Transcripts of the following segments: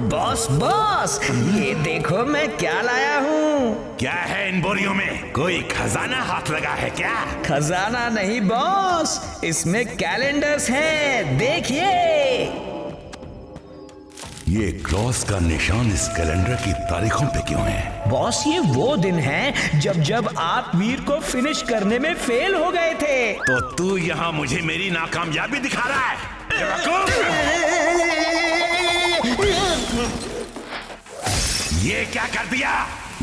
Boss boss, ये देखो मैं क्या लाया हूँ। क्या है इन बोरियों में? कोई खजाना हाथ लगा है क्या? खजाना नहीं बॉस, इसमें कैलेंडर्स हैं, देखिए। ये क्रॉस का निशान इस कैलेंडर की तारीखों पे क्यों है? बॉस, ये वो दिन है जब जब आप वीर को फिनिश करने में फेल हो गए थे। तो तू यहाँ मुझे मेरी नाकामयाबी दिखा रहा है? ये क्या कर दिया?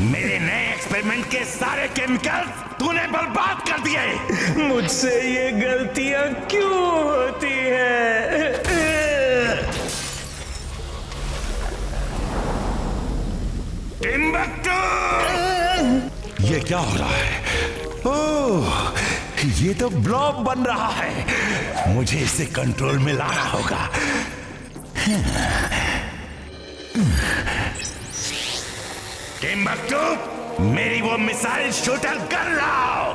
मेरे नए एक्सपेरिमेंट के सारे केमिकल्स तूने बर्बाद कर दिए। मुझसे ये गलतियां क्यों होती हैं? टिम्बक्टू! ये क्या हो रहा है? ओह, ये तो ब्लॉब बन रहा है। मुझे इसे कंट्रोल में लाना होगा। टिम्बक्टू, मेरी वो मिसाइल शूटर कर लाओ।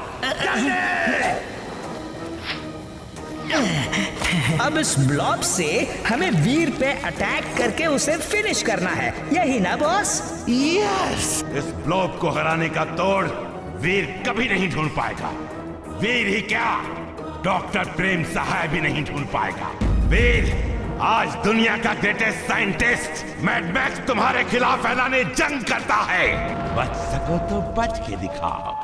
अब इस ब्लॉब से हमें वीर पे अटैक करके उसे फिनिश करना है, यही ना बॉस? यस! इस ब्लॉब को हराने का तोड़ वीर कभी नहीं ढूंढ पाएगा। वीर ही क्या, डॉक्टर प्रेम सहाय भी नहीं ढूंढ पाएगा। वीर, आज दुनिया का ग्रेटेस्ट साइंटिस्ट मैड मैक्स तुम्हारे खिलाफ ऐलाने जंग करता है। बच सको तो बच के दिखाओ।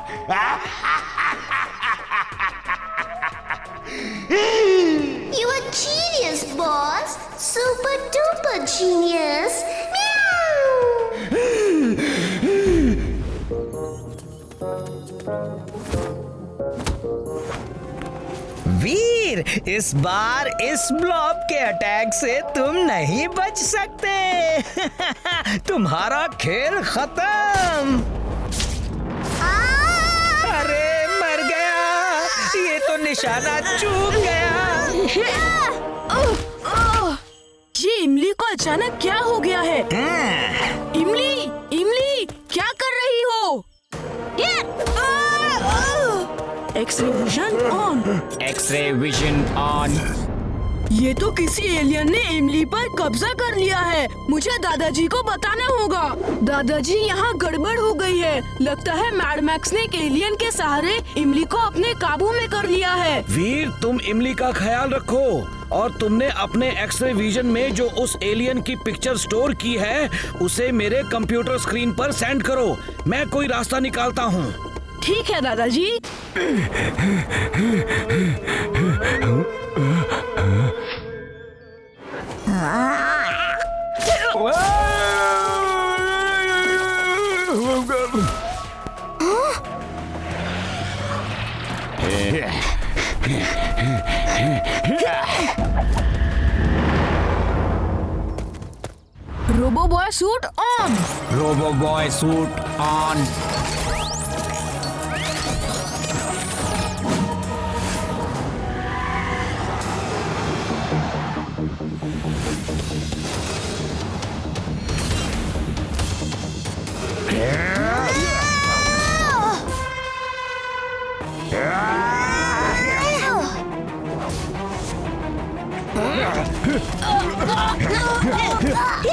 You are genius, boss. Super duper genius. वीर, इस बार इस ब्लॉब के अटैक से तुम नहीं बच सकते। तुम्हारा खेल खत्म। अरे मर गया, ये तो निशाना चूक गया। ये इमली को अचानक क्या हो गया है? इमली, इमली, क्या कर रही हो? X-ray vision on. X-ray vision on. ये तो किसी एलियन ने इमली पर कब्जा कर लिया है। मुझे दादाजी को बताना होगा। दादाजी, यहाँ गड़बड़ हो गई है। लगता है मैड मैक्स ने एक एलियन के सहारे इमली को अपने काबू में कर लिया है। वीर, तुम इमली का ख्याल रखो और तुमने अपने एक्सरे विजन में जो उस एलियन की पिक्चर स्टोर की है उसे मेरे कंप्यूटर स्क्रीन पर सेंड करो। मैं कोई रास्ता निकालता हूँ। ठीक है दादाजी। Robo boy suit on. Robo boy suit on.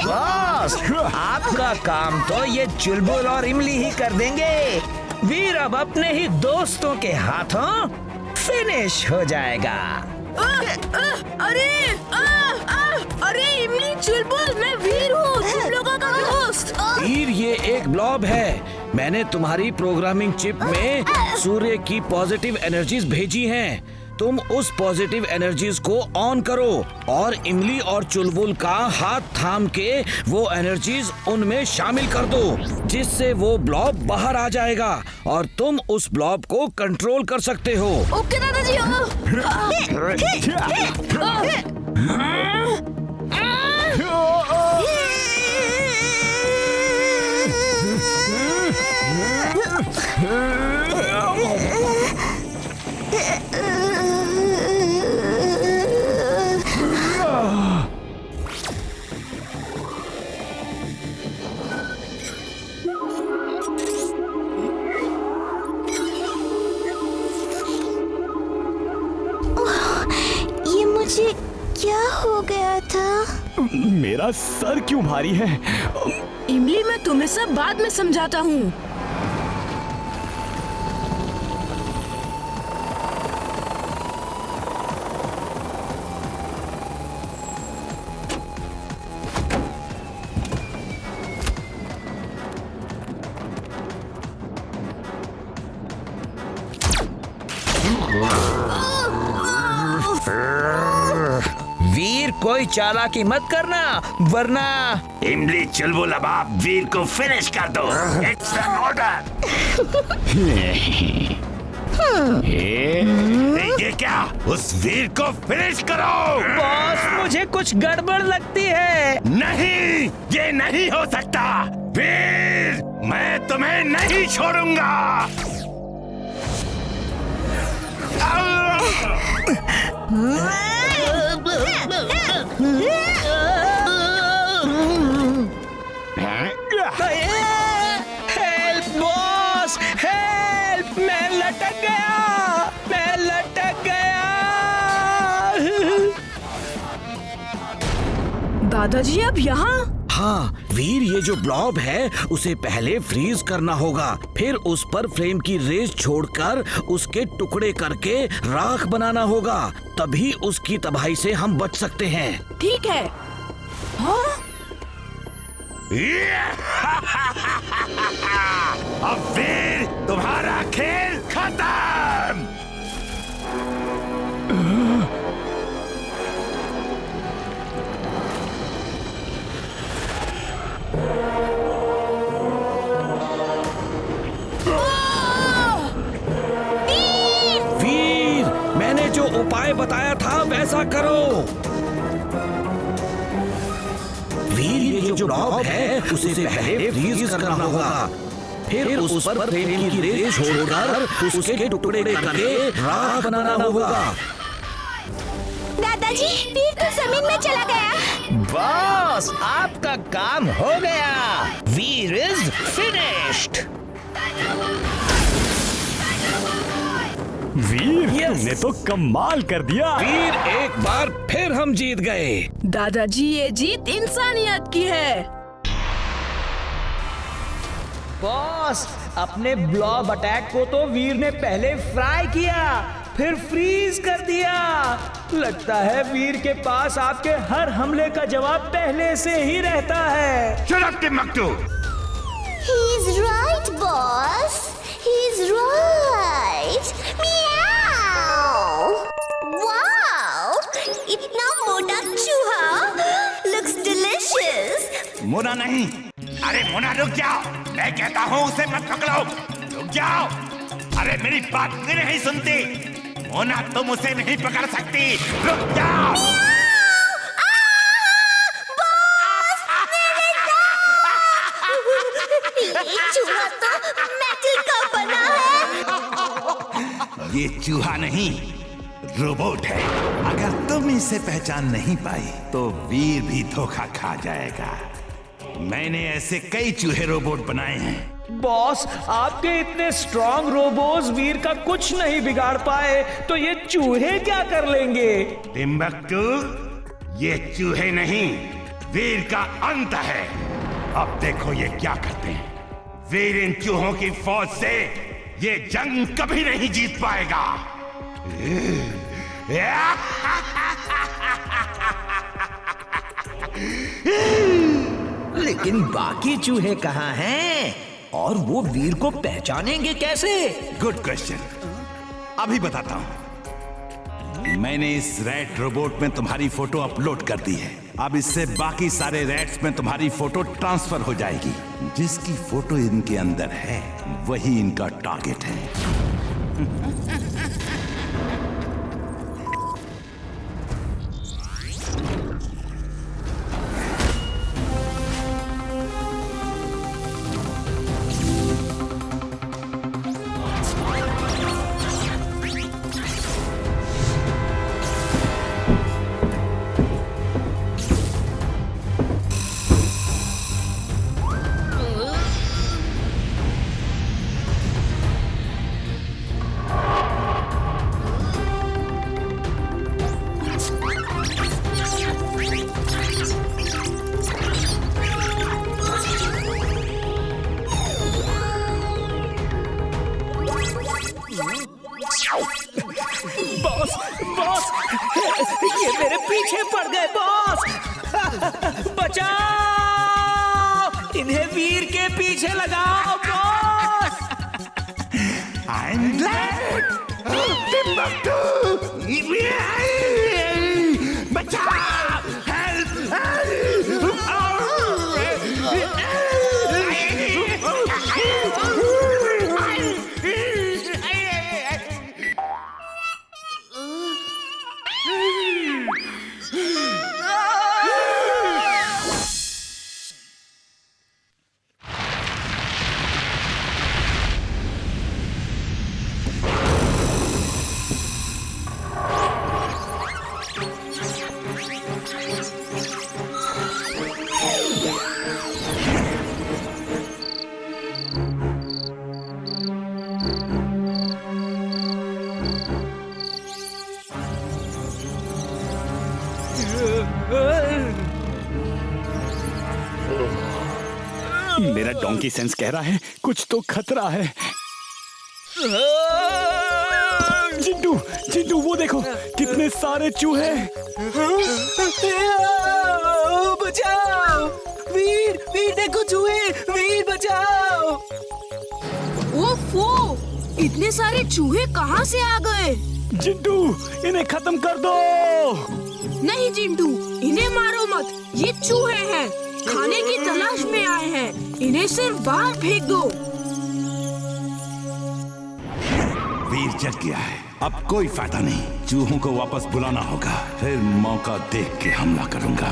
Boss, आपका काम तो ये चुलबुल और इमली ही कर देंगे। वीर अब अपने ही दोस्तों के हाथों फिनिश हो जाएगा। अरे इमली, चुलबुल, मैं वीर हूँ, तुम लोगों का दोस्त। वीर, ये एक ब्लॉब है। मैंने तुम्हारी प्रोग्रामिंग चिप में सूर्य की पॉजिटिव एनर्जीज भेजी हैं। तुम उस पॉजिटिव एनर्जीज को ऑन करो और इमली और चुलबुल का हाथ थाम के वो एनर्जीज उनमें शामिल कर दो, जिससे वो ब्लॉब बाहर आ जाएगा और तुम उस ब्लॉब को कंट्रोल कर सकते हो। ओके दादाजी। मुझे क्या हो गया था? मेरा सर क्यों भारी है? इमली, मैं तुम्हें सब बाद में समझाता हूँ। वीर, कोई चालाकी मत करना, वरना इमली चुलबुल, अब आप वीर को फिनिश कर दो। It's an order. ये क्या? उस वीर को फिनिश करो। बॉस, मुझे कुछ गड़बड़ लगती है। नहीं, ये नहीं हो सकता। वीर, मैं तुम्हें नहीं छोड़ूंगा। Help boss, help! मैं लटक गया, मैं लटक गया। दादाजी अब यहाँ? हाँ वीर, ये जो ब्लॉब है उसे पहले फ्रीज करना होगा, फिर उस पर फ्लेम की रेस छोड़कर उसके टुकड़े करके राख बनाना होगा, तभी उसकी तबाही से हम बच सकते हैं। ठीक है। हाँ? अब वीर, तुम्हारा खेल खत्म। वीर, मैंने जो उपाय बताया था वैसा करो। वीर, ये जो ब्लॉब है उसे पहले फ्रीज करना होगा, फिर उस पर फ्लेम की रेस छोड़कर उसके टुकड़े करके राख बनाना होगा। दादाजी, वीर तो जमीन में चला गया। बॉस, आपका काम हो गया। वीर इज फिनिश्ड। Veer, Yes. तुमने तो कमाल कर दिया। वीर, एक बार फिर हम जीत गए। दादाजी, ये जीत इंसानियत की है। बॉस, अपने ब्लॉब अटैक को तो वीर ने पहले फ्राई किया, फिर फ्रीज कर दिया। लगता है वीर के पास आपके हर हमले का जवाब पहले से ही रहता है। Shut up, Timbuktu! He's right, boss. He's right. Meow. Wow! इतना मोटा चूहा. Looks delicious. मोना नहीं। अरे मोना, रुक जाओ। मैं कहता हूँ उसे मत पकड़ो। रुक जाओ। अरे मेरी बात क्यों नहीं सुनती? मोना, तुम उसे नहीं पकड़ सकती। रुक जाओ। ये चूहा तो मेटल का बना है। ये चूहा नहीं, रोबोट है। अगर तुम इसे पहचान नहीं पाई तो वीर भी धोखा खा जाएगा। मैंने ऐसे कई चूहे रोबोट बनाए हैं। बॉस, आपके इतने स्ट्रॉन्ग रोबोट्स वीर का कुछ नहीं बिगाड़ पाए, तो ये चूहे क्या कर लेंगे? टिम्बक्टू, ये चूहे नहीं, वीर का अंत है। अब देखो ये क्या करते हैं। वीर इन चूहों की फौज से ये जंग कभी नहीं जीत पाएगा। लेकिन बाकी चूहे कहाँ हैं? और वो वीर को पहचानेंगे कैसे? गुड क्वेश्चन, अभी बताता हूँ। मैंने इस रैट रोबोट में तुम्हारी फोटो अपलोड कर दी है। अब इससे बाकी सारे रैट्स में तुम्हारी फोटो ट्रांसफर हो जाएगी। जिसकी फोटो इनके अंदर है वही इनका टारगेट है। बॉस बॉस, ये मेरे पीछे पड़ गए बॉस। बचाओ, इन्हें वीर के पीछे लगाओ बॉस। I'm glad! Timbuktu! बचाओ! Help! मेरा डोंकी सेंस कह रहा है कुछ तो खतरा है। चिंटू चिंटू वो देखो कितने सारे चूहे। बचाओ, वीर वीर देखो चूहे, वीर बचाओ। ओफो, इतने सारे चूहे कहाँ से आ गए? चिंटू इन्हें खत्म कर दो। नहीं चिंटू, इन्हें मारो मत, ये चूहे हैं, खाने की तलाश में आए हैं, इन्हें सिर्फ बाहर फेंक दो। वीर जग गया है, अब कोई फायदा नहीं। चूहों को वापस बुलाना होगा, फिर मौका देख के हमला करूंगा।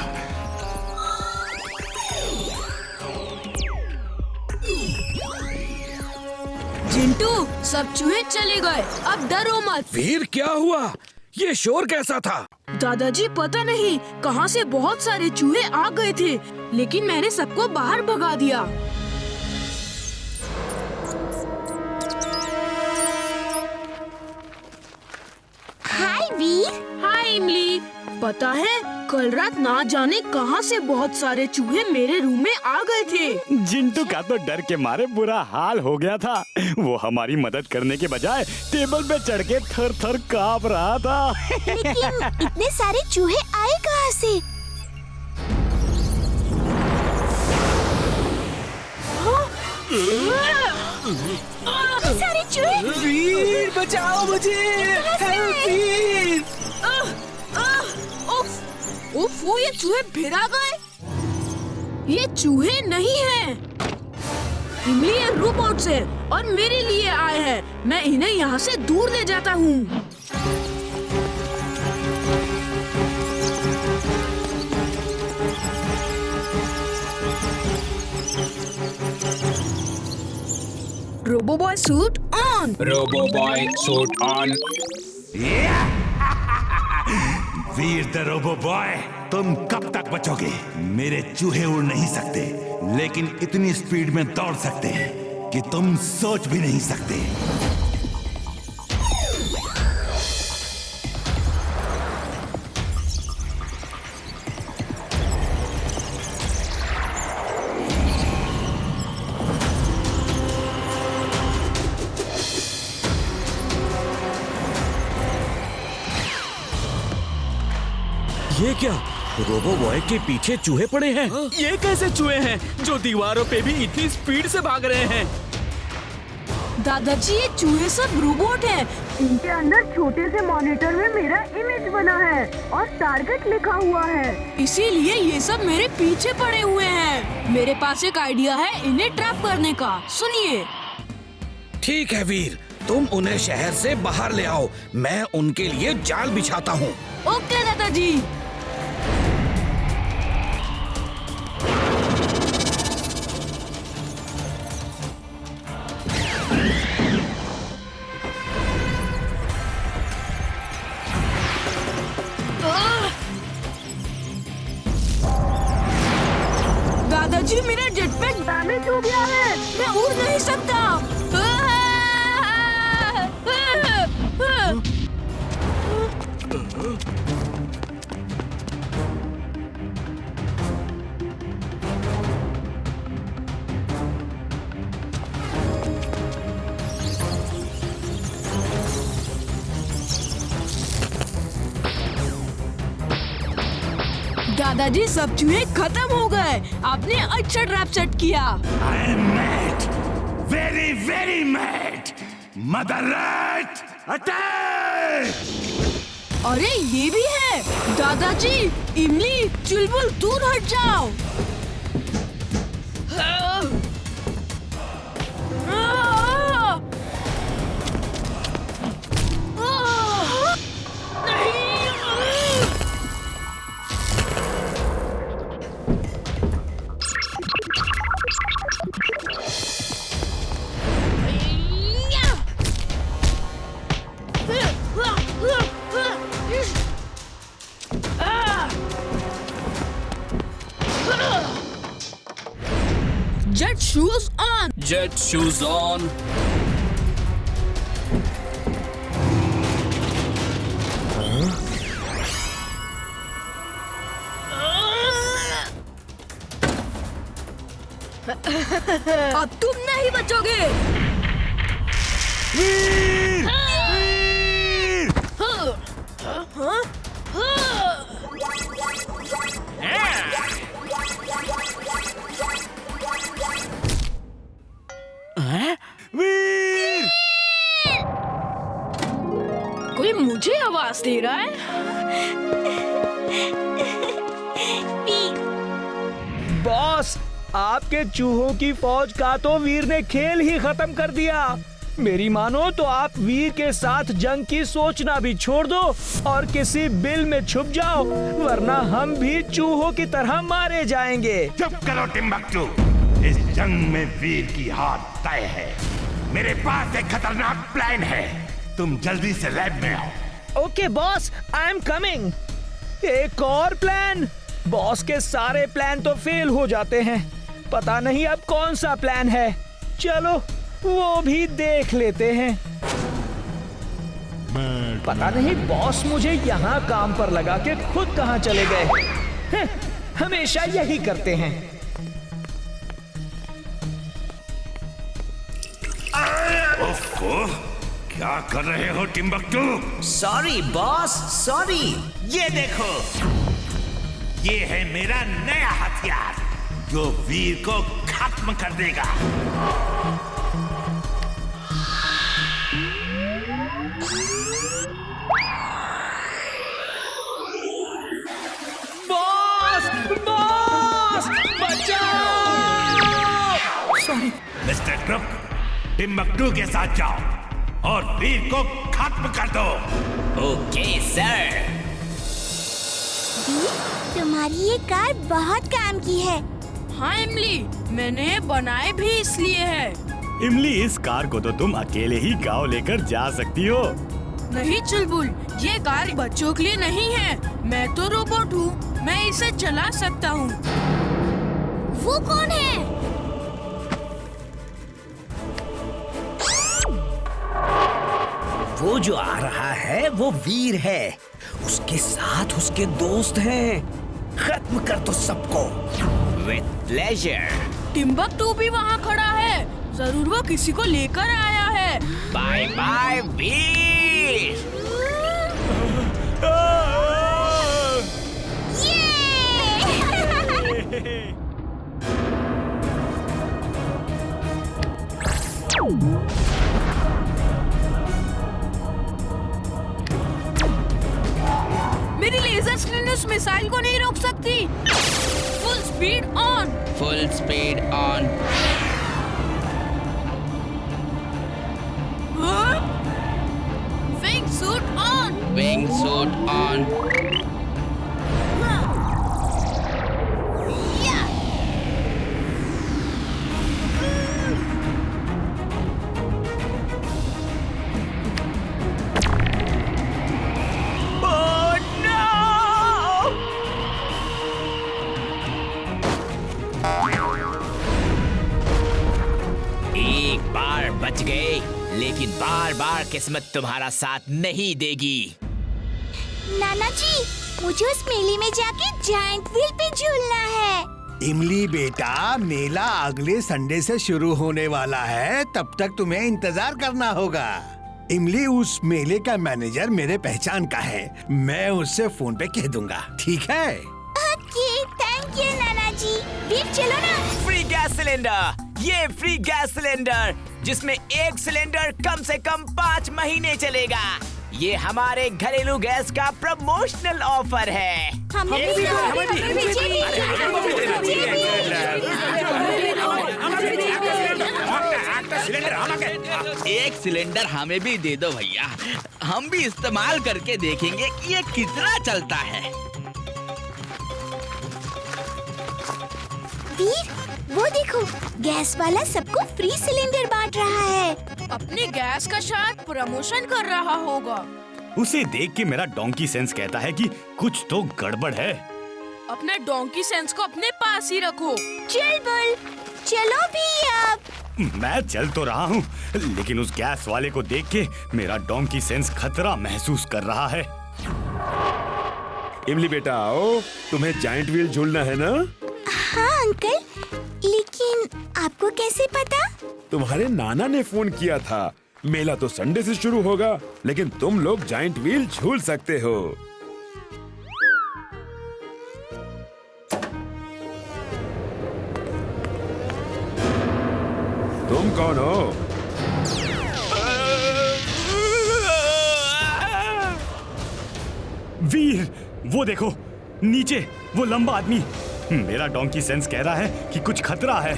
चिंटू, सब चूहे चले गए, अब डरो मत। वीर क्या हुआ? ये शोर कैसा था? दादाजी पता नहीं कहाँ से बहुत सारे चूहे आ गए थे, लेकिन मैंने सबको बाहर भगा दिया। हाय वीर। हाय इमली, पता है कल रात ना जाने कहाँ से बहुत सारे चूहे मेरे रूम में आ गए थे। चिंटू का तो डर के मारे बुरा हाल हो गया था। वो हमारी मदद करने के बजाय टेबल पे चढ़ के थर थर कांप रहा था। लेकिन इतने सारे चूहे आए कहाँ से? इतने सारे चूहे। वीर बचाओ मुझे, हेल्प वीर। उफ, ये चूहे फिर आ गए। ये चूहे नहीं हैं, इमली ये रोबोट्स हैं और मेरे लिए आए हैं। मैं इन्हें यहाँ से दूर ले जाता हूँ। Robo boy suit on. Robo boy suit on. Veer the robo boy, तुम कब तक बचोगे? मेरे चूहे उड़ नहीं सकते, लेकिन इतनी स्पीड में दौड़ सकते हैं कि तुम सोच भी नहीं सकते। ये क्या? रोबो बॉय के पीछे चूहे पड़े हैं। ये कैसे चूहे हैं जो दीवारों पे भी इतनी स्पीड से भाग रहे हैं? दादाजी, ये चूहे सब रोबोट हैं। इनके अंदर छोटे से मॉनिटर में मेरा इमेज बना है और टारगेट लिखा हुआ है, इसीलिए ये सब मेरे पीछे पड़े हुए हैं। मेरे पास एक आइडिया है इन्हें ट्रैप करने का, सुनिए। ठीक है वीर, तुम उन्हें शहर से बाहर ले आओ, मैं उनके लिए जाल बिछाता हूँ। ओके दादाजी। दादाजी, मेरा जेटपैक डैमेज हो गया है, मैं उड़ नहीं सकता। दादाजी सब चूहे खत्म हो गए। आपने अच्छा ट्रैप सेट किया। I am mad, very very mad. Mother rat, attack! अरे ये भी है। दादाजी, इमली, चुलबुल दूर हट जाओ। Jet shoes on. Jet shoes on. अब तुम नहीं बचोगे। वीर! वीर! कोई मुझे आवाज दे रहा है। बॉस, आपके चूहों की फौज का तो वीर ने खेल ही खत्म कर दिया। मेरी मानो तो आप वीर के साथ जंग की सोचना भी छोड़ दो और किसी बिल में छुप जाओ, वरना हम भी चूहों की तरह मारे जाएंगे। चुप करो टिम्बकटू, इस जंग में वीर की हार तय है। मेरे पास एक खतरनाक प्लान है, तुम जल्दी से लैब में आओ। Okay boss, I am coming. एक और प्लान? बॉस के सारे प्लान तो फेल हो जाते हैं, पता नहीं अब कौन सा प्लान है। चलो वो भी देख लेते हैं। पता नहीं बॉस मुझे यहाँ काम पर लगा के खुद कहाँ चले गए। हमेशा यही करते हैं। ओफो, क्या कर रहे हो टिम्बकटू? Sorry boss, sorry. ये देखो, ये है मेरा नया हथियार जो वीर को खत्म कर देगा। बॉस, बॉस, बचाओ! मिस्टर क्रुक, टिम्बकटू के साथ जाओ और वीर को खत्म कर दो। Okay sir. तुम्हारी ये कार बहुत काम की है। हाँ इमली, मैंने बनाए भी इसलिए है। इमली, इस कार को तो तुम अकेले ही गांव लेकर जा सकती हो। नहीं चुलबुल, ये कार बच्चों के लिए नहीं है। मैं तो रोबोट हूँ, मैं इसे चला सकता हूँ। वो कौन है? वो जो आ रहा है वो वीर है, उसके साथ उसके दोस्त हैं। खत्म कर दो सबको। With pleasure. टिम्बकटू भी वहाँ खड़ा है, जरूर वो किसी को लेकर आया है। बाय बाय वीर। मेरी लेजर स्क्रीन उस मिसाइल को नहीं रोक सकती। Full speed on. Full speed on. Wing suit on. Wing suit on. एक बार बच गए, लेकिन बार बार किस्मत तुम्हारा साथ नहीं देगी। नाना जी, मुझे उस मेले में जाके जायंट व्हील पे झूलना है। इमली बेटा, मेला अगले संडे से शुरू होने वाला है, तब तक तुम्हें इंतजार करना होगा। इमली, उस मेले का मैनेजर मेरे पहचान का है, मैं उससे फोन पे कह दूंगा, ठीक है? ओके। किया नाना जी। वीर चलो ना। फ्री गैस सिलेंडर, ये फ्री गैस सिलेंडर जिसमें एक सिलेंडर कम से कम 5 महीने चलेगा। ये हमारे घरेलू गैस का प्रमोशनल ऑफर है। हमें भी एक सिलेंडर हमें भी दे दो भैया, हम भी इस्तेमाल करके देखेंगे ये कितना चलता है। वीर, वो देखो, गैस वाला सबको फ्री सिलेंडर बांट रहा है। अपनी गैस का शायद प्रमोशन कर रहा होगा। उसे देख के मेरा डोंकी सेंस कहता है कि कुछ तो गड़बड़ है। अपने डोंकी सेंस को अपने पास ही रखो। चल बुल, चलो भी अब। मैं चल तो रहा हूँ, लेकिन उस गैस वाले को देख के मेरा डोंकी सेंस खतरा महसूस कर रहा है। इमली बेटा आओ, तुम्हें जायंट व्हील झूलना है ना? हाँ अंकल, लेकिन आपको कैसे पता? तुम्हारे नाना ने फोन किया था। मेला तो संडे से शुरू होगा, लेकिन तुम लोग जायंट व्हील झूल सकते हो। तुम कौन हो? वीर, वो देखो नीचे वो लंबा आदमी। मेरा डोंकी सेंस कह रहा है कि कुछ खतरा है।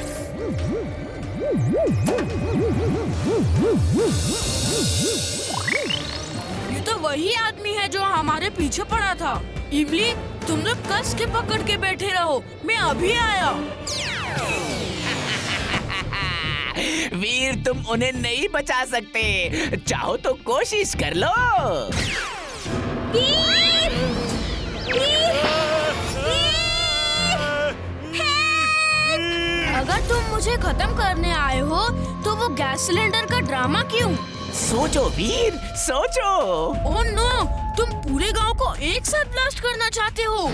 ये तो वही आदमी है जो हमारे पीछे पड़ा था। इमली, तुम लोग कस के पकड़ के बैठे रहो, मैं अभी आया। वीर, तुम उन्हें नहीं बचा सकते, चाहो तो कोशिश कर लो। वीर! वीर! अगर तुम मुझे खत्म करने आए हो तो वो गैस सिलेंडर का ड्रामा क्यों? सोचो वीर, सोचो। ओह नो, तुम पूरे गांव को एक साथ ब्लास्ट करना चाहते हो।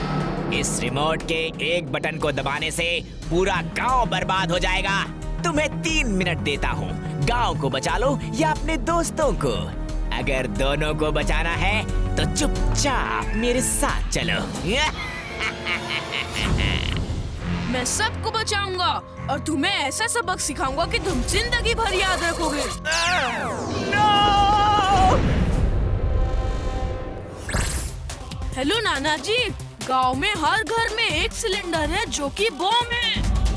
इस रिमोट के एक बटन को दबाने से पूरा गांव बर्बाद हो जाएगा। तुम्हें 3 मिनट देता हूँ, गांव को बचा लो या अपने दोस्तों को। अगर दोनों को बचाना है तो चुपचाप मेरे साथ चलो। मैं सबको बचाऊंगा और तुम्हें ऐसा सबक सिखाऊंगा कि तुम जिंदगी भर याद रखोगे। हेलो नाना जी, गांव में हर घर में एक सिलेंडर है जो कि बम है।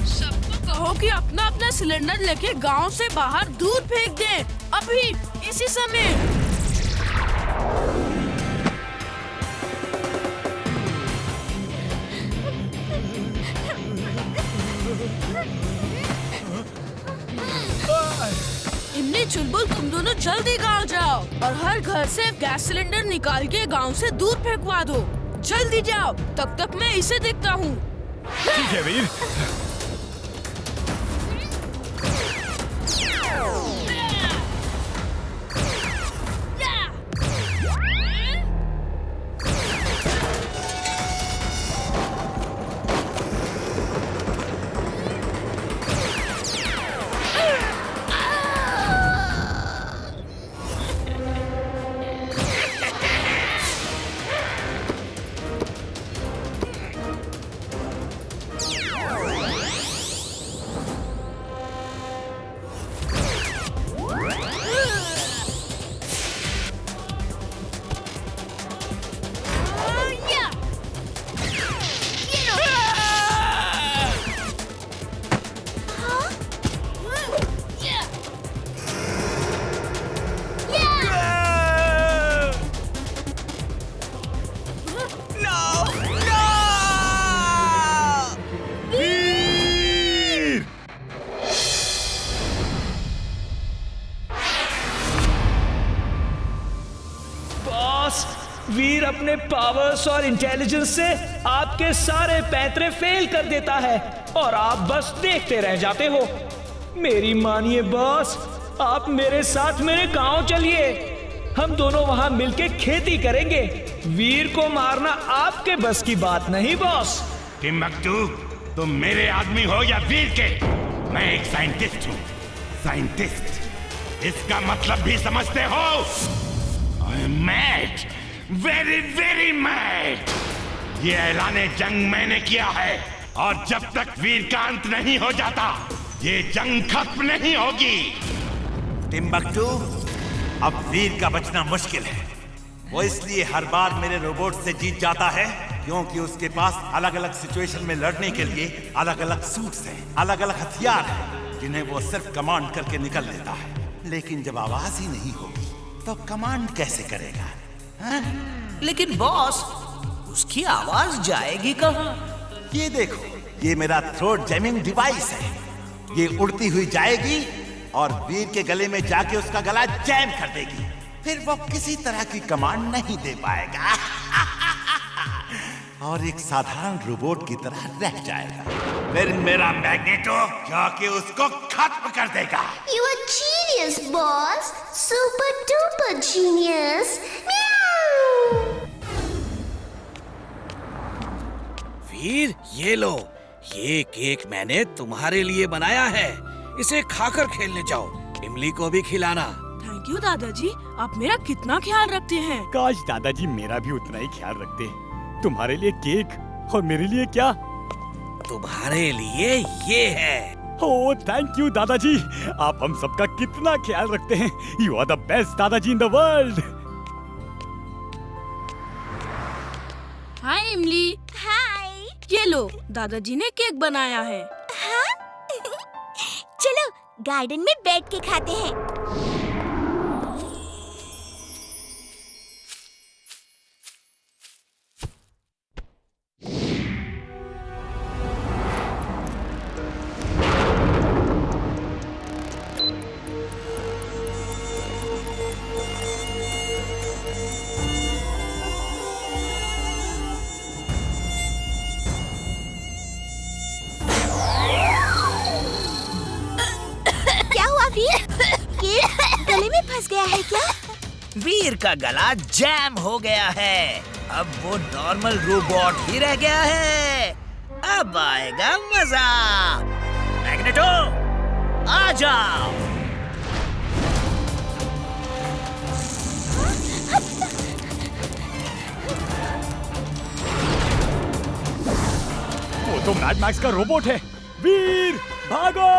सबको कहो कि अपना अपना सिलेंडर लेके गांव से बाहर दूर फेंक दें, अभी इसी समय। इमली, चुलबुल, तुम दोनों जल्दी गांव जाओ और हर घर से गैस सिलेंडर निकाल के गांव से दूर फेंकवा दो। जल्दी जाओ, तब तक मैं इसे देखता हूँ। ठीक है वीर। वीर अपने पावर्स और इंटेलिजेंस से आपके सारे पैंतरे फेल कर देता है और आप बस देखते रह जाते हो। मेरी मानिए बॉस, आप मेरे साथ मेरे गांव चलिए, हम दोनों वहां मिलके खेती करेंगे। वीर को मारना आपके बस की बात नहीं बॉस। टिम्बकटू, तुम मेरे आदमी हो या वीर के? मैं एक साइंटिस्ट हूँ। साइंटिस्ट, इसका मतलब भी समझते हो? I am mad, very very mad. ये ऐलाने जंग मैंने किया है और जब तक वीर का अंत नहीं हो जाता ये जंग खत्म नहीं होगी। टिम्बक्टू, अब वीर का बचना मुश्किल है। वो इसलिए हर बार मेरे रोबोट से जीत जाता है क्योंकि उसके पास अलग अलग सिचुएशन में लड़ने के लिए अलग अलग सूट्स हैं, अलग अलग हथियार हैं, जिन्हें वो सिर्फ कमांड करके निकल लेता है। लेकिन जब आवाज ही नहीं होगी तो कमांड कैसे करेगा? हा? लेकिन बॉस, उसकी आवाज जाएगी कहाँ? ये देखो, ये मेरा थ्रोट जैमिंग डिवाइस है। ये उड़ती हुई जाएगी और वीर के गले में जाके उसका गला जैम कर देगी। फिर वो किसी तरह की कमांड नहीं दे पाएगा और एक साधारण रोबोट की तरह रह जाएगा। फिर मेरा मैग्नेटो जाके उसको खत्म कर देगा। You are genius, boss. Super duper genius. वीर, ये लो, ये केक मैंने तुम्हारे लिए बनाया है। इसे खाकर खेलने जाओ। इमली को भी खिलाना। थैंक यू दादाजी, आप मेरा कितना ख्याल रखते हैं। काश दादाजी मेरा भी उतना ही ख्याल रखते। तुम्हारे लिए केक और मेरे लिए क्या? तुम्हारे लिए ये है। ओह थैंक यू दादाजी, आप हम सबका कितना ख्याल रखते हैं। यू आर द बेस्ट दादाजी इन द वर्ल्ड। हाय इमली। हाय। ये लो, दादाजी ने केक बनाया है। हाँ? चलो गार्डन में बैठ के खाते हैं। गले में फंस गया है क्या? वीर का गला जैम हो गया है। अब वो नॉर्मल रोबोट ही रह गया है। अब आएगा मजा। मैग्नेटो, आ जाओ। वो तो मैड मैक्स का रोबोट है। वीर, भागो!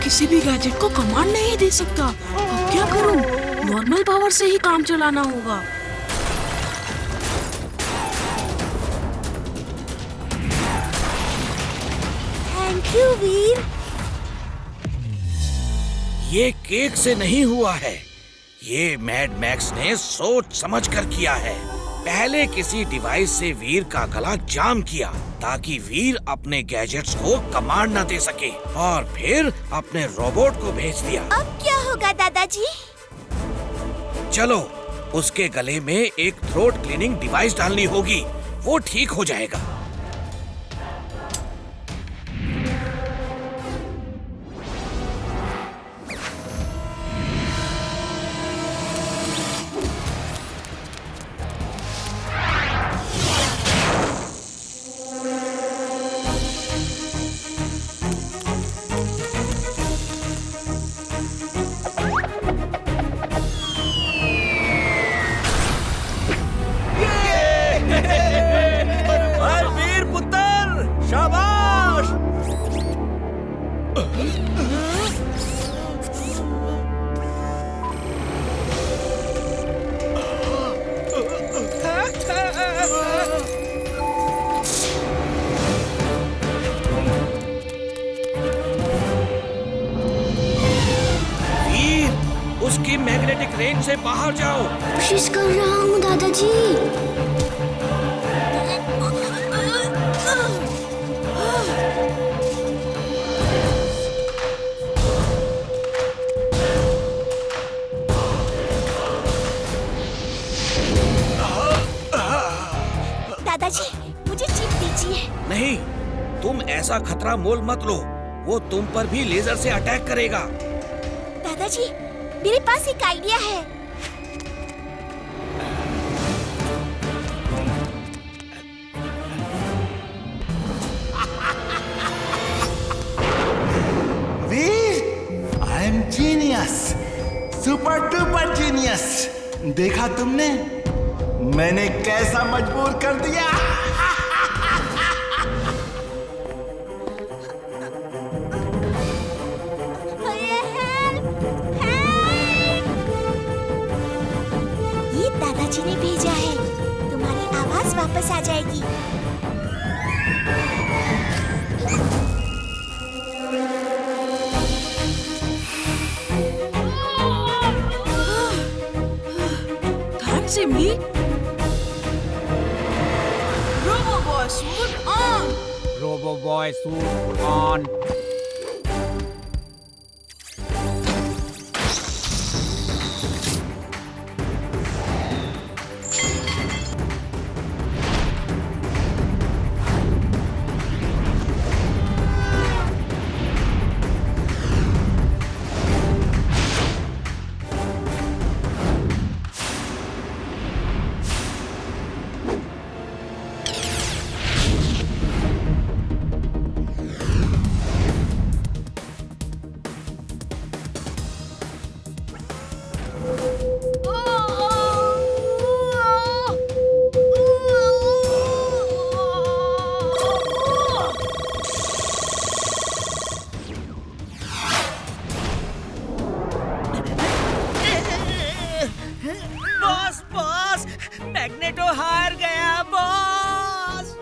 किसी भी गैजेट को कमांड नहीं दे सकता। अब क्या करूं? नॉर्मल पावर से ही काम चलाना होगा। थैंक यू वीर। ये केक से नहीं हुआ है। ये मैड मैक्स ने सोच समझ कर किया है। पहले किसी डिवाइस से वीर का गला जाम किया ताकि वीर अपने गैजेट्स को कमांड न दे सके, और फिर अपने रोबोट को भेज दिया। अब क्या होगा दादाजी? चलो, उसके गले में एक थ्रोट क्लीनिंग डिवाइस डालनी होगी। वो ठीक हो जाएगा। उसकी मैग्नेटिक रेंज से बाहर जाओ। कोशिश कर रहा हूँ दादाजी। का खतरा मोल मत लो, वो तुम पर भी लेजर से अटैक करेगा। दादाजी, मेरे पास एक आइडिया है। Veer, I am genius, super duper genius. देखा तुमने मैंने कैसा मजबूर कर दिया। ये दादाजी ने भेजा है, तुम्हारी आवाज वापस आ जाएगी। Thanks, Emily. Robo-Boy suit on. Robo-Boy suit on. Boss boss, magneto हार गया बॉस।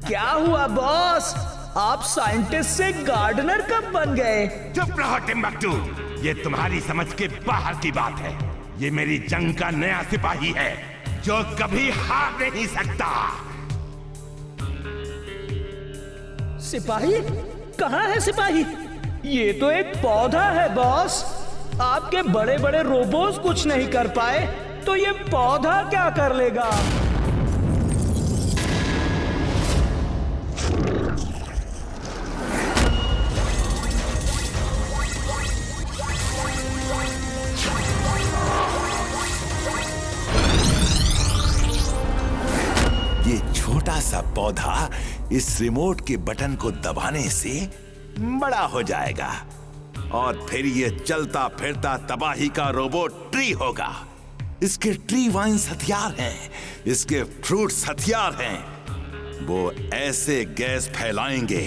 क्या हुआ बॉस? आप साइंटिस्ट से गार्डनर कब बन गए? चुप रहो टिम्बकटू, ये तुम्हारी समझ के बाहर की बात है। ये मेरी जंग का नया सिपाही है जो कभी हार नहीं सकता। सिपाही? कहाँ है सिपाही? ये तो एक पौधा है बॉस। आपके बड़े बड़े रोबोट्स कुछ नहीं कर पाए तो ये पौधा क्या कर लेगा? ये छोटा सा पौधा इस रिमोट के बटन को दबाने से बड़ा हो जाएगा और फिर ये चलता फिरता तबाही का रोबोट ट्री होगा। इसके ट्री वाइन्स हथियार हैं, इसके फ्रूट्स हथियार हैं। वो ऐसे गैस फैलाएंगे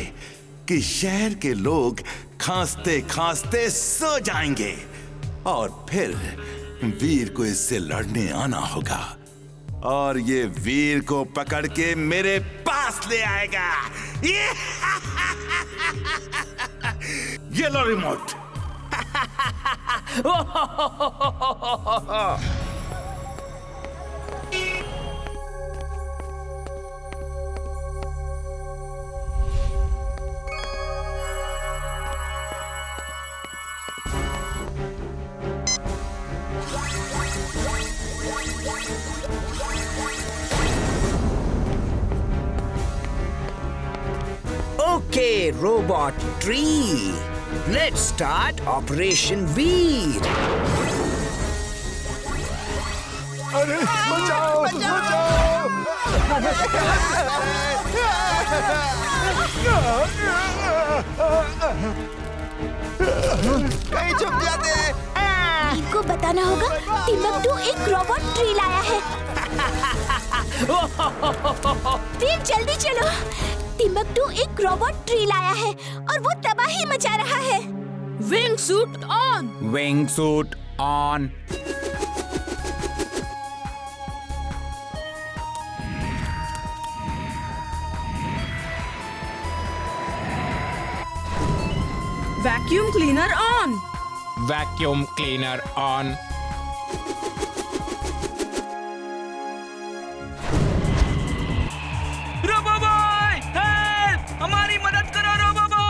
कि शहर के लोग खांसते खांसते सो जाएंगे और फिर वीर को इससे लड़ने आना होगा और ये वीर को पकड़ के मेरे पास ले आएगा। ये लो remote. Okay, Robot Tree. Let's start Operation Veer. अरे बचाओ बचाओ। कहीं छुप जाते हैं। इनको बताना होगा टिम्बकटू एक रोबोट ट्री लाया है। फिर जल्दी चलो, टिम्बकटू एक रोबोट ट्री लाया है और वो तबाही मचा रहा है। Wing suit on. Wing suit on. Vacuum cleaner on. Vacuum cleaner on. Robo boy, help! हमारी मदद करो रोबो बॉय।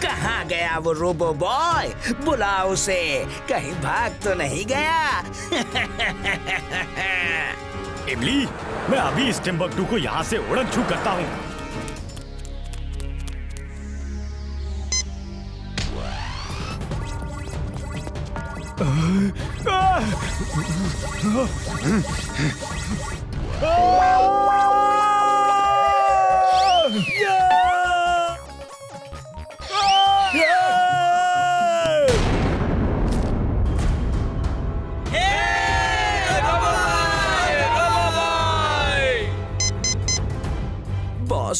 कहाँ गया वो रोबो बॉय? बुलाओ उसे, कहीं भाग तो नहीं गया? इमली, मैं अभी इस टिम्बकटू को यहाँ से उड़न छू करता हूँ।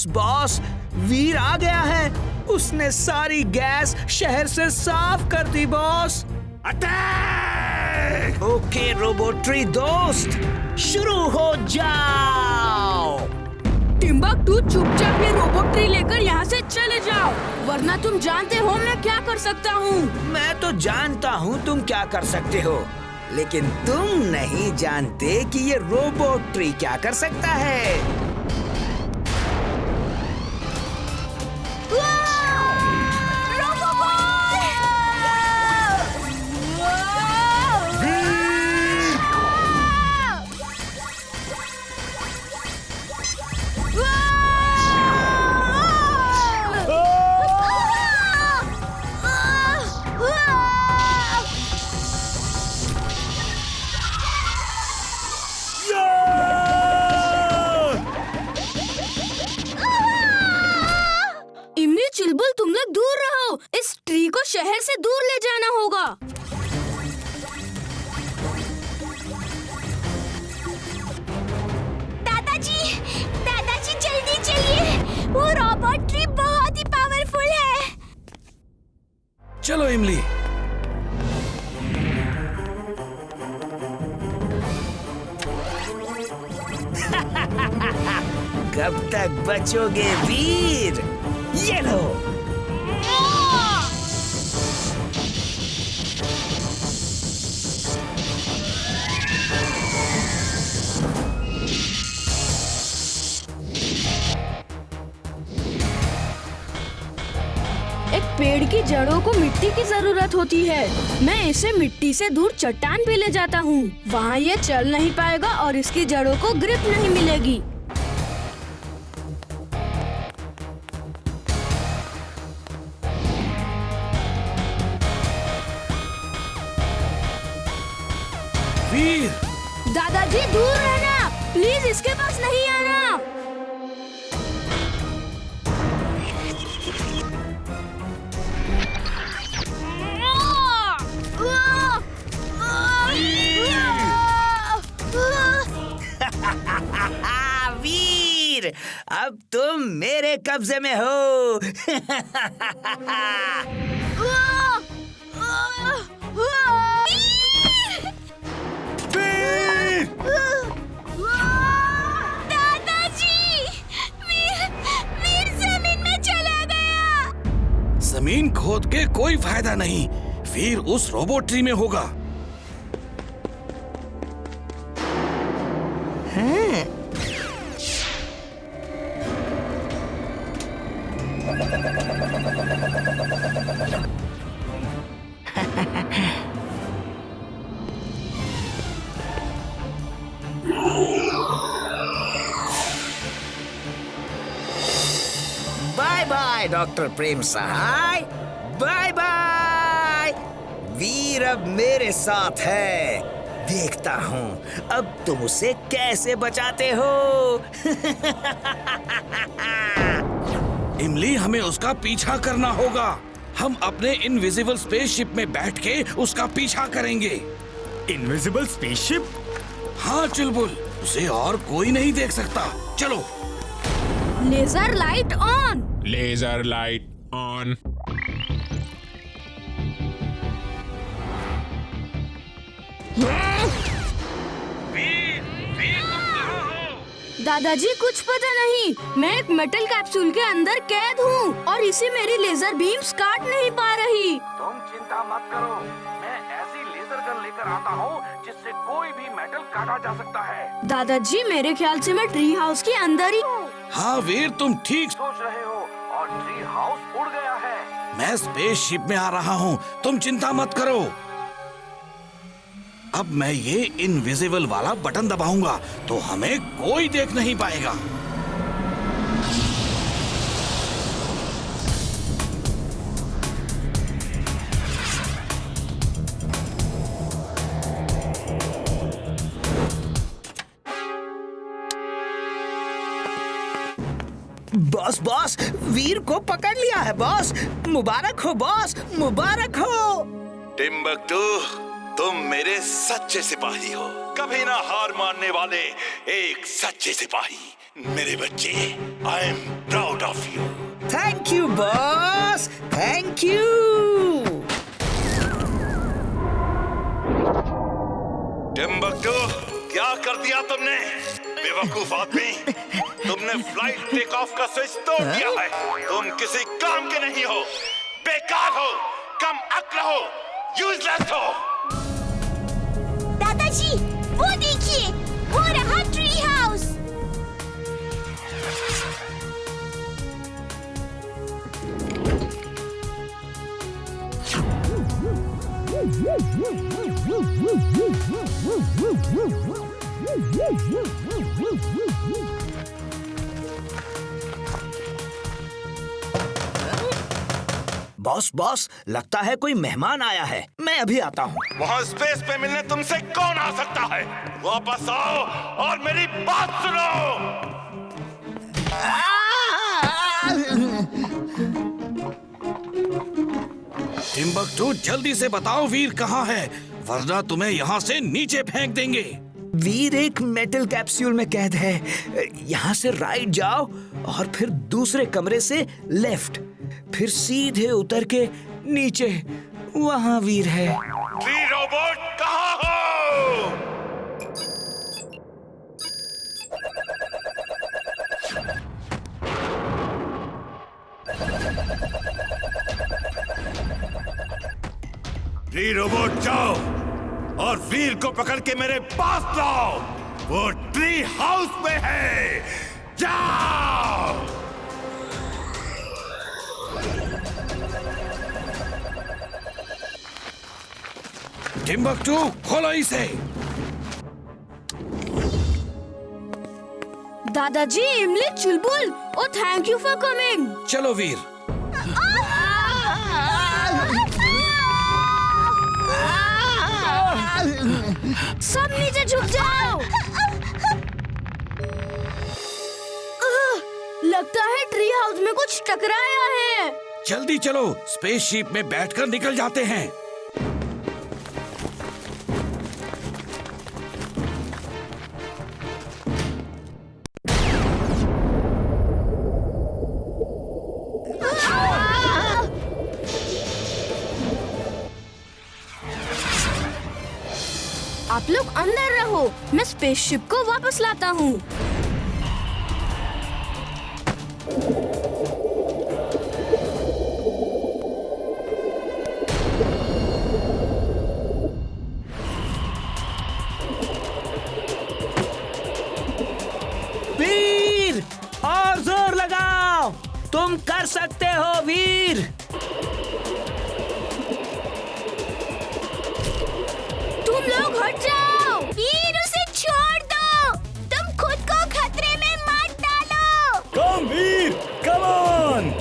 बॉस, वीर आ गया है। उसने सारी गैस शहर से साफ कर दी बॉस। अटैक! ओके रोबोट्री दोस्त, शुरू हो जाओ। टिम्बकटू, चुपचाप ये रोबोट्री लेकर यहाँ से चले जाओ, वरना तुम जानते हो मैं क्या कर सकता हूँ। मैं तो जानता हूँ तुम क्या कर सकते हो, लेकिन तुम नहीं जानते कि ये रोबोट्री क्या कर सकता है। चुलबुल, तुम लोग दूर रहो, इस ट्री को शहर से दूर ले जाना होगा। दादाजी जल्दी चलिए, वो रोबोट ट्री बहुत ही पावरफुल है। चलो इमली। कब तक बचोगे वीर? ये लो। एक पेड़ की जड़ों को मिट्टी की जरूरत होती है। मैं इसे मिट्टी से दूर चट्टान पे ले जाता हूँ। वहाँ ये चल नहीं पाएगा और इसकी जड़ों को ग्रिप नहीं मिलेगी। वीर! दादाजी दूर रहना, प्लीज इसके पास नहीं आना। वीर, अब तुम मेरे कब्जे में हो। जमीन खोद के कोई फायदा नहीं, वीर उस रोबोट्री में होगा। Bye bye doctor Prem Sahay, bye bye. Veer अब मेरे साथ है, देखता हूँ अब तुम उसे कैसे बचाते हो। इमली, हमें उसका पीछा करना होगा। हम अपने इनविजिबल स्पेसशिप में बैठ के उसका पीछा करेंगे। Invisible spaceship? हाँ चुलबुल, उसे और कोई नहीं देख सकता। चलो। Laser light on. Laser light on. दादाजी कुछ पता नहीं, मैं एक मेटल कैप्सूल के अंदर कैद हूँ और इसे मेरी लेजर बीम्स काट नहीं पा रही। तुम चिंता मत करो, मैं ऐसी लेजर गन लेकर आता हूँ जिससे कोई भी मेटल काटा जा सकता है। दादाजी मेरे ख्याल से मैं ट्री हाउस के अंदर ही हूँ। हाँ वीर, तुम ठीक सोच रहे हो और ट्री हाउस उड़ गया है। मैं स्पेसशिप में आ रहा हूँ, तुम चिंता मत करो। अब मैं ये इनविजिबल वाला बटन दबाऊंगा तो हमें कोई देख नहीं पाएगा। बॉस बॉस, वीर को पकड़ लिया है बॉस। मुबारक हो बॉस, मुबारक हो। टिम्बकटू, तुम मेरे सच्चे सिपाही हो, कभी ना हार मानने वाले एक सच्चे सिपाही। मेरे बच्चे, I am proud of you. Thank you boss, thank you. Timbuktu, क्या कर दिया तुमने? बेवकूफ आदमी, तुमने फ्लाइट टेक ऑफ का स्विच तोड़ दिया है। तुम किसी काम के नहीं हो, बेकार हो, कम अक्ल हो, यूजलेस हो। दादाजी, वो देखिए, वो रहा ट्री हाउस। बॉस बॉस, लगता है कोई मेहमान आया है, मैं अभी आता हूँ। वहाँ स्पेस पे मिलने तुमसे कौन आ सकता है? वापस आओ और मेरी बात सुनो। टिम्बकटू, जल्दी से बताओ वीर कहाँ है, वरना तुम्हें यहाँ से नीचे फेंक देंगे। वीर एक मेटल कैप्सूल में कैद है। यहाँ से राइट जाओ और फिर दूसरे कमरे से लेफ्ट, फिर सीधे उतर के नीचे, वहाँ वीर है। ट्री रोबोट कहाँ हो? ट्री रोबोट जाओ और वीर को पकड़ के मेरे पास लाओ। वो ट्री हाउस में है, जाओ। टिम्बकटू, खोलो इसे। दादाजी, इमली, चुलबुल, ओ थैंक यू फॉर कमिंग। चलो वीर। सब नीचे झुक जाओ। लगता है ट्री हाउस में कुछ टकराया है। जल्दी चलो, स्पेसशिप में बैठकर निकल जाते हैं। आप लोग अंदर रहो, मैं स्पेसशिप को वापस लाता हूँ। वीर, और जोर लगाओ, तुम कर सकते हो वीर। तुम लोग हट जाओ। वीर, उसे छोड़ दो, तुम खुद को खतरे में मत डालो। कम वीर, कम ऑन।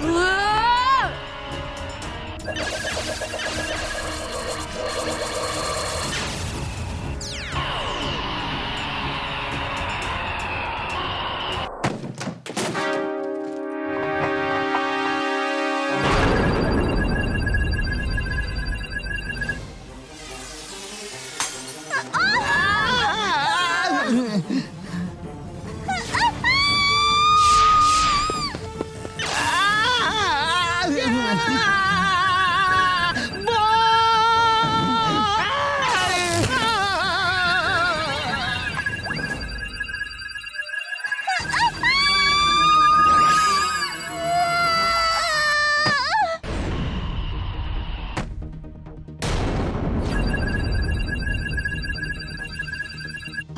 आ!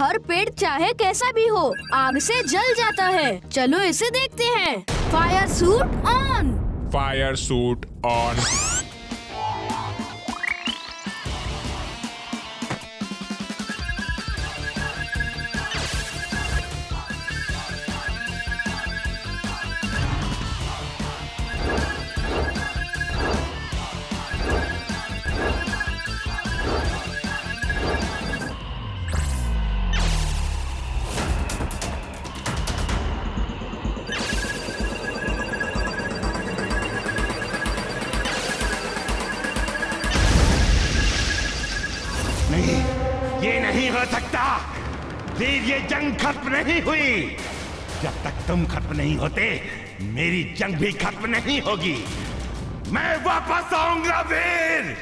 हर पेड़ चाहे कैसा भी हो आग से जल जाता है। चलो इसे देखते हैं। Fire suit on. Fire suit on. नहीं, ये नहीं हो सकता। वीर, ये जंग खत्म नहीं हुई। जब तक तुम खत्म नहीं होते मेरी जंग भी खत्म नहीं होगी। मैं वापस आऊंगा वीर।